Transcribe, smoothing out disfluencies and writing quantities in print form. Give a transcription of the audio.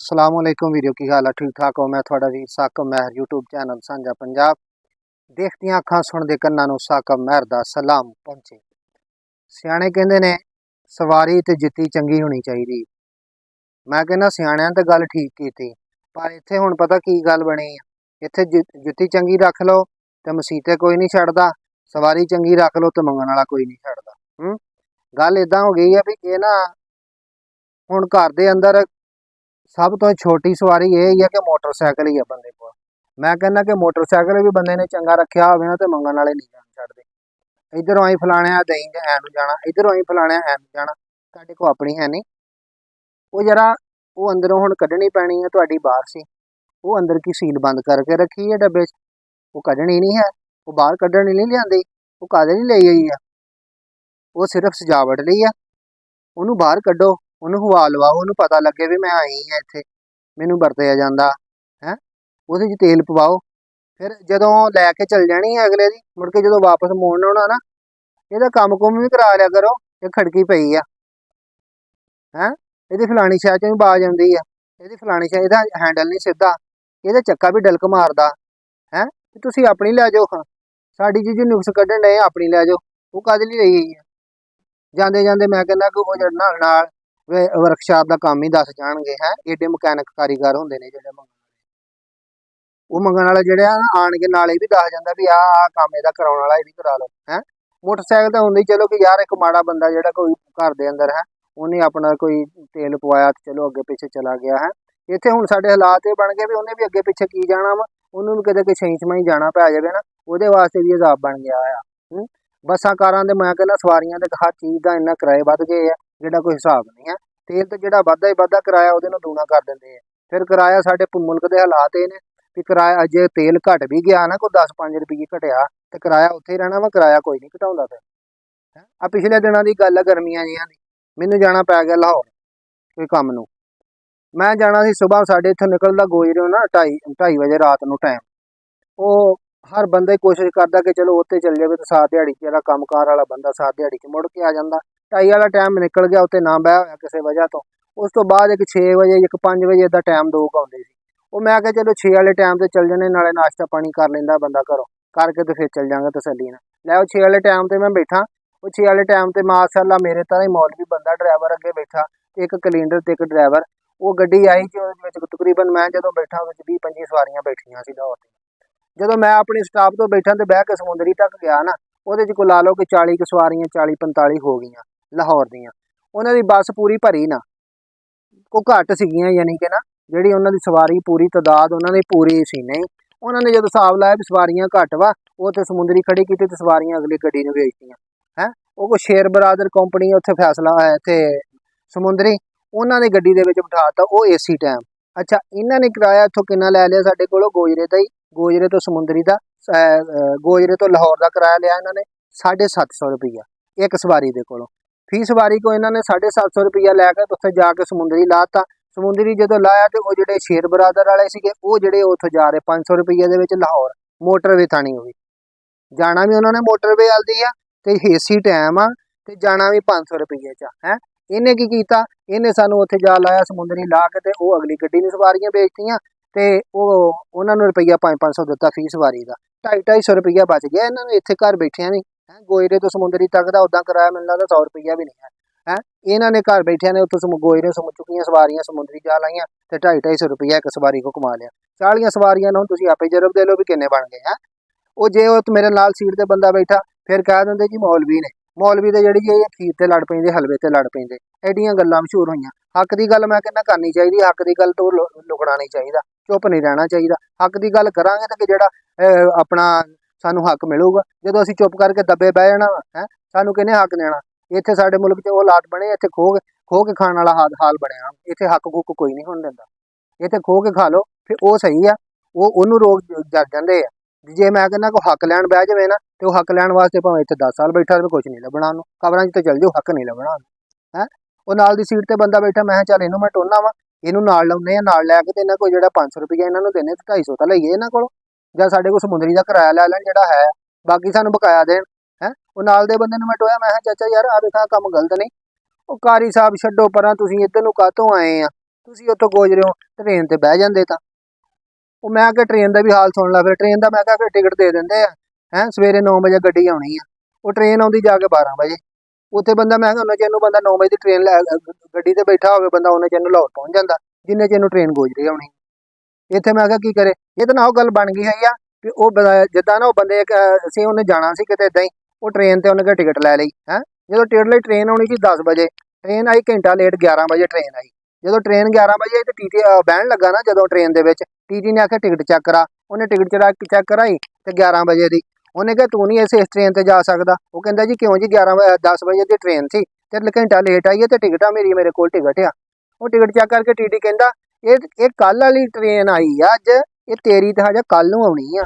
सलामुअलैकुम video की हाल है ठीक ठाक हो। मैं थोड़ा वीर साकब महर यूट्यूब चैनल साझा पंजाब देखती अखा सुनते कन्ना साकब महर का सलाम पहुंचे। सियाने कहते ने सवारी तो जित्ती चंगी होनी चाहिए। मैं कहना सियाणियां तो गल ठीक की थी, पर इत्थे हुण पता की गल बनी है। इत्थे जुत्ती चंगी रख लो तो मसीते कोई नहीं छड्डदा, सवारी चंगी रख लो तो मंगण वाला कोई नहीं छड्डदा। गल इदां हो गई है भी ये ना हुण घर दे अंदर सब तो छोटी सवारी यही है कि मोटरसाइकिल ही है बंदे को। मैं कहना कि मोटरसाइकिल भी बंदे ने चंगा रखा हो तो मंगण वाले नहीं जान छड्डदे। इधरों आई फलाने दई ऐनू जाना, इधरों आई फलाने ऐनू जाना, तुहाडे को अपनी है नहीं। वो जरा वो अंदरों हुण कड्ढनी पैनी है, तुहाडी बाहर सी वो अंदर की सील बंद करके रखी है डब्बे च, वो कड्ढनी नहीं है, वो बाहर कड्ढनी नहीं लिआंदी। वो काहदे लई लई गई है, वो सिर्फ सजावट लई है। ਉਹਨੂੰ बाहर कड्डो, ਉਹਨੂੰ हवा लवाओ, ਉਹਨੂੰ पता लगे भी मैं आई हाँ इत्थे, मैनू वरतिया जांदा है। ਉਹਦੇ 'ਚ तेल पवाओ, फिर जदों लैके चल जानी है अगले दी, मुड़ के जदों वापस मोड़ना होना ना, ਇਹਦਾ ਕੰਮ कुम भी करा लिया करो। ये खड़की पई आ है, ਇਹਦੀ फलानी शै चों भी आवाज़ आउंदी है, ਇਹਦੀ फलानी शै, ਇਹਦਾ हैंडल नहीं सीधा, ਇਹਦਾ चक्का भी डलक मारदा है। तुसीं अपनी लै जाओ, हाँ साडी चीज़ नुक्स कड्ढण डए अपनी लै जाओ। वो काहदे लई लई गई है? ਜਾਂਦੇ ਜਾਂਦੇ मैं कहना कि वो ਜਿਹੜਾ ਨਾਲ वर्कशाप का काम ही दस जाणगे है। एडे मकैनिक कारीगर होंदे ने ਜਿਹੜੇ ਉਹ ਮੰਗਣ ਵਾਲੇ ਜਿਹੜੇ ਆ ਆਣ ਕੇ ਨਾਲੇ ਵੀ ਦੱਸ ਜਾਂਦਾ ਵੀ ਆਹ ਕੰਮ ਇਹਦਾ ਕਰਾਉਣ ਵਾਲਾ, ਇਹ ਵੀ ਕਰਾ ਲਓ ਹੈ। मोटरसाइकिल तो ਹੁੰਦੀ चलो कि यार एक माड़ा बंदा ਜਿਹੜਾ कोई घर ਦੇ अंदर है, ਉਹਨੇ अपना कोई तेल पवाया तो चलो अगे पिछे चला गया है। ਇੱਥੇ ਹੁਣ ਸਾਡੇ ਹਾਲਾਤ ਇਹ ਬਣ ਗਏ ਵੀ ਉਹਨੇ ਵੀ ਅੱਗੇ ਪਿੱਛੇ ਕੀ ਜਾਣਾ ਵਾ, ਉਹਨੂੰ ਵੀ ਕਿਤੇ ਛਈ ਛਮਾਈ ਜਾਣਾ ਪੈ ਜਾਵੇ ਨਾ, ਉਹਦੇ ਵਾਸਤੇ ਵੀ ਅਜ਼ਾਬ ਬਣ ਗਿਆ ਆ। ਬੱਸਾਂ ਕਾਰਾਂ ਦੇ ਮੈਂ ਕਹਿੰਦਾ ਸਵਾਰੀਆਂ ਦੇ हर चीज़ का इन्ना किराए वध गए है ਜਿਹੜਾ कोई हिसाब नहीं है। तेल तो ਜਿਹੜਾ ਵੱਧਦਾ ही ਵੱਧਦਾ, किराया ਉਹਦੇ ਨਾਲ दूना कर ਦਿੰਦੇ ਆ। फिर किराया ਸਾਡੇ मुल्क के हालात ये ने भी किराया जे तेल घट भी गया ना, कोई 10-5 रुपये घटिया तो किराया उत्थे ही रहना वा, किराया कोई नहीं घटाउंदा। फिर आ पिछले दिनों की गल है गर्मियां जिहां दी, मैनू जाना पै गया लाहौर कोई काम नूं। मैं जाना सी सुबह, साढ़े इत्थों निकलदा गोजरे ना 2:30 बजे रात नूं टाइम। वो हर बंदा ही कोशिश करता कि चलो उत्ते चल जाए तो सार दिहाड़ी जरा काम कार वाला बंदा सार दिहाड़ी च मुड़ के आ जाता। 2:30 वाला टाइम निकल गया, उत्ते ना बह होया किसी वजह तो। उस तो बाद एक 6 बजे एक 5 बजे का टाइम दो आउंदे सी। वो मैं क्या चलो 6 वाले टाइम से चल जाने, नाले नाश्ता पानी कर लेंदा बंदा घरों करके तो फिर चल जाऊंगा तसल्ली नाल। लै 6 वाले टाइम से मैं बैठा, वो 6 वाले टाइम से माशाअल्लाह मेरे तरह ही मौलवी बंदा ड्राइवर अगे बैठा, एक कलींडर ते एक ड्राइवर। वो गड्डी आई तकरीबन मैं जो बैठा 20-25 सवारियां बैठिया सी लाहौर। ਜਦੋਂ मैं अपनी स्टाफ तो बैठा तो बह के समुंदरी तक गया ना, ਉਹਦੇ 'ਚ ला लो कि 40 सवारियां 40-45 हो गई लाहौर दियां। ਉਹਨਾਂ ਦੀ ਬੱਸ ਪੂਰੀ ਭਰੀ ਨਾ, को घट सीगियां, यानी कि ना ਜਿਹੜੀ ਉਹਨਾਂ ਦੀ ਸਵਾਰੀ ਪੂਰੀ ਤਾਦਾਦ ਉਹਨਾਂ ਦੀ ਪੂਰੀ ਸੀ नहीं। ਉਹਨਾਂ ਨੇ ਜਦੋਂ ਹਿਸਾਬ ਲਾਇਆ ਵੀ ਸਵਾਰੀਆਂ ਘੱਟ ਵਾ, ਉਹ ਤੇ ਸਮੁੰਦਰੀ ਖੜੀ ਕੀਤੀ ਤੇ ਸਵਾਰੀਆਂ ਅਗਲੀ ਗੱਡੀ ਨੂੰ ਵੇਚਤੀਆਂ ਹੈ। ਉਹ ਕੋਈ ਸ਼ੇਰ ਬਰਾਦਰ ਕੰਪਨੀ ਉੱਥੇ ਫੈਸਲਾ ਹੋਇਆ ਇੱਥੇ ਸਮੁੰਦਰੀ, ਉਹਨਾਂ ਨੇ ਗੱਡੀ ਦੇ ਵਿੱਚ ਬਿਠਾਤਾ ਉਹ ਏਸੀ ਟਾਈਮ। अच्छा इन्हों ने किराया इत्थों कितना लै लिया साडे कोलों गोजरे का ही, गोजरे तो समुंदरी का, गोजरे तो लाहौर का किराया लिया इन्होंने 750 रुपया एक सवारी के कोलों। फी सवारी को इन्होंने 750 रुपया लैके उत्थे जाके समुंदरी लाता। समुंदरी जो लाया तो वो जो शेर बरादर वाले सीगे वो जो उत्थे जा रहे 500 रुपये के लाहौर मोटरवे थानी हो गई। जाना भी उन्होंने मोटरवे वाल दी है तो एसी टाइम आ, तो जाना भी 500 रुपये च है। इन्हें की कीता, इन्हें सानू उत्थे जा लाया समुंदरी ला के ते वो अगली गड्डी नूं सवारियां बेचतियां ते उन्हां नूं रुपया 500 दिता फी सवारी का। 250 रुपया बच गया इन्हां नूं इत्थे घर बैठिया नहीं है। गोजरे तो समुंदरी तक का उदा किराया मैनूं लगदा 100 रुपया भी नहीं है। इन्हां ने घर बैठिया ने उत्थों गोजरे चुकियां सवारियां समुंदरी जा लाइयां ते 250 रुपया एक सवारी को कमा लिया। 40 सवारियां ने हुण तुसीं आपे जरब दे लो भी किन्ने बन गए हैं। वो जे मेरे नाल सीट ते बंदा बैठा फिर कह दिंदे जी मौलवी ने, मौलवी दे जिहड़ी जी खीर ते लड़ पैंदे, हलवे ते लड़ पैंदे। एडियां गल्लां मशहूर होईयां। हक की गल मैं कहना करनी चाहिए, हक की गल तो लुकना नहीं चाहिए, चुप नहीं रहना चाहिए। हक की गल करांगे तो जिहड़ा अपना सानू हक मिलूगा। जदों असीं चुप करके दबे बह जाना है, सानू किहने हक देना। इत्थे साडे मुल्क 'च वो हालात बने, इत्थे खो के खाण वाला हाल बनया। इत्थे हक हुक कोई नहीं होण दिंदा, इत्थे खो के खा लो फिर वो सही है, वो उहनूं लोग जज जांदे आ। जे मैं कहना कोई हक लैण बह जावे ना तो वो हक लैण वास्ते भावें इत्थे 10 साल बैठा रहे, कुछ नहीं लभना उहनूं। खबरां 'च तो चल जाओ हक नहीं लभना है। वो नाल दी सीट ते बंदा बैठा, मैं चल इहनूं मैं टोना वा, इहनूं नाल लाउने आ, नाल लैके ते इन्हां कोल जिहड़ा 500 रुपया इन्हां नूं देने ते 250 तां लईए इन्हां कोलों, जां साडे कोल समुंदरी दा किराया लै लैण जिहड़ा है, बाकी सानूं बकाया देण है। वो नाल दे बंदे नूं मैं टोया, मैं चाचा यार आ वेख आ कम गलत नहीं। वो कारी साहब छड्डो परां, तुसीं इधर नूं काहतों आए आ, ਤੁਸੀਂ ਉੱਥੋਂ ਗੋਜਰੇ ਹੋ ਟ੍ਰੇਨ ਤੇ ਬਹਿ ਜਾਂਦੇ ਤਾਂ। ਉਹ ਮੈਂ ਕਿਹਾ ਟ੍ਰੇਨ ਦਾ ਵੀ ਹਾਲ ਸੁਣ ਲਾ ਫਿਰ। ਟ੍ਰੇਨ ਦਾ ਮੈਂ ਕਿਹਾ ਫਿਰ ਟਿਕਟ ਦੇ ਦਿੰਦੇ ਆ ਹੈ। ਸਵੇਰੇ 9 ਵਜੇ ਗੱਡੀ ਆਉਣੀ ਆ, ਉਹ ਟ੍ਰੇਨ ਆਉਂਦੀ ਜਾ ਕੇ 12 ਵਜੇ। ਉੱਥੇ ਬੰਦਾ ਮੈਂ ਕਿਹਾ ਉਹਨਾਂ ਚਿਰ ਨੂੰ ਬੰਦਾ 9 ਵਜੇ ਦੀ ਟ੍ਰੇਨ ਗੱਡੀ ਤੇ ਬੈਠਾ ਹੋਵੇ ਬੰਦਾ, ਉਹਨਾਂ ਚਿਰ ਨੂੰ ਲਾਹੌਰ ਪਹੁੰਚ ਜਾਂਦਾ ਜਿੰਨੇ ਚਿਰ ਨੂੰ ਟ੍ਰੇਨ ਗੋਜਰੇ ਆਉਣੀ। ਇੱਥੇ ਮੈਂ ਕਿਹਾ ਕੀ ਕਰੇ। ਇਹ ਤਾਂ ਨਾ ਉਹ ਗੱਲ ਬਣ ਗਈ ਹੋਈ ਆ ਕਿ ਉਹ ਜਿੱਦਾਂ ਨਾ ਉਹ ਬੰਦੇ ਅਸੀਂ ਉਹਨੇ ਜਾਣਾ ਸੀ ਕਿਤੇ ਇੱਦਾਂ ਹੀ, ਉਹ ਟ੍ਰੇਨ ਤੇ ਉਹਨੇ ਕਿਹਾ ਟਿਕਟ ਲੈ ਲਈ ਹੈ। ਜਦੋਂ ਟਿਕਟ ਲਈ ਟ੍ਰੇਨ ਆਉਣੀ ਸੀ 10 ਵਜੇ, ਟ੍ਰੇਨ ਆਈ ਘੰਟਾ ਲੇਟ, 11 ਵਜੇ ਟ੍ਰੇਨ ਆਈ। ਜਦੋਂ ਟ੍ਰੇਨ 11 ਵਜੇ ਆਈ ਤੇ ਟੀਟੀ ਬਹਿਣ ਲੱਗਾ ਨਾ ਜਦੋਂ ਟ੍ਰੇਨ ਦੇ ਵਿੱਚ, ਟੀਟੀ ਨੇ ਆਖਿਆ ਟਿਕਟ ਚੈੱਕ ਕਰਾ। ਉਹਨੇ ਟਿਕਟ ਚੈੱਕ ਕਰਾਈ ਤੇ 11 ਵਜੇ ਦੀ। ਉਹਨੇ ਕਿਹਾ ਤੂੰ ਨਹੀਂ ਇਸ ਟ੍ਰੇਨ ਤੇ ਜਾ ਸਕਦਾ। ਉਹ ਕਹਿੰਦਾ ਜੀ ਕਿਉਂ ਜੀ, 10 ਵਜੇ ਦੀ ਟ੍ਰੇਨ ਸੀ ਤੇ ਘੰਟਾ ਲੇਟ ਆਈ ਹੈ ਤੇ ਟਿਕਟ ਆ ਮੇਰੀ, ਮੇਰੇ ਕੋਲ ਟਿਕਟ ਆ। ਉਹ ਟਿਕਟ ਚੈੱਕ ਕਰਕੇ ਟੀਟੀ ਕਹਿੰਦਾ ਇਹ ਕੱਲ ਵਾਲੀ ਟ੍ਰੇਨ ਆਈ ਆ ਅੱਜ, ਇਹ ਤੇਰੀ ਤਾਂ ਹਜੇ ਕੱਲ ਨੂੰ ਆਉਣੀ ਆ।